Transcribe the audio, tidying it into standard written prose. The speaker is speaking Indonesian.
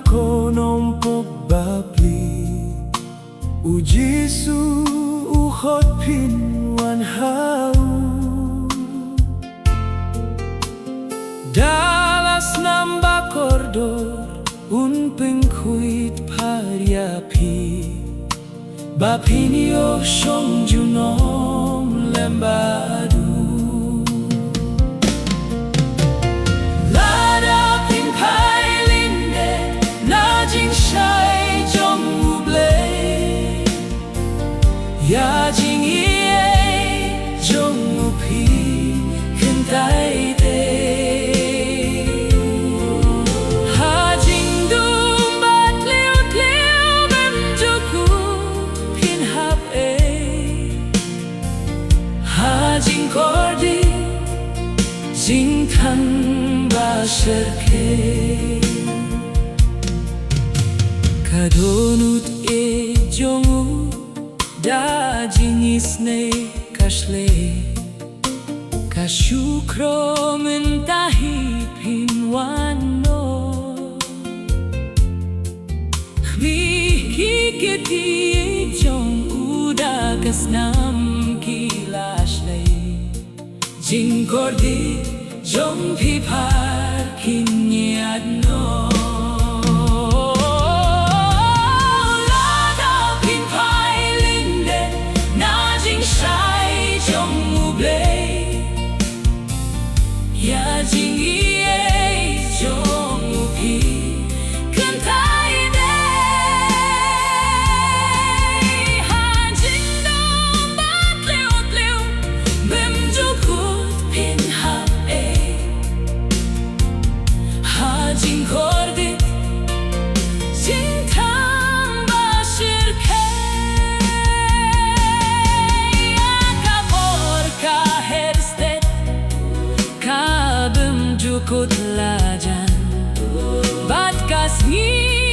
konom pagbabli Ujisu uhot pinwan hau Dalas namba kordor unpengkuit pariapi Bapinio shong junom lembadu Ya jing ie jong upi kentai de Ha jing dum bat liu liu bem joku pin hap e Ha jing kordi jing tan ba sherke Kadonut e jong Da jinisne kashle Kashukro mentahi pinwano Hikikiti jong uda kasnam kilashle Jingkordi jong pipar kinyadno Ya jing ie jong upi kentai de Ha jing dom bat liu liu bem jukut pin hap e Ha jing kordi jing tam ba shirke Ya kapor ka herstet Jukut lajan bat kasni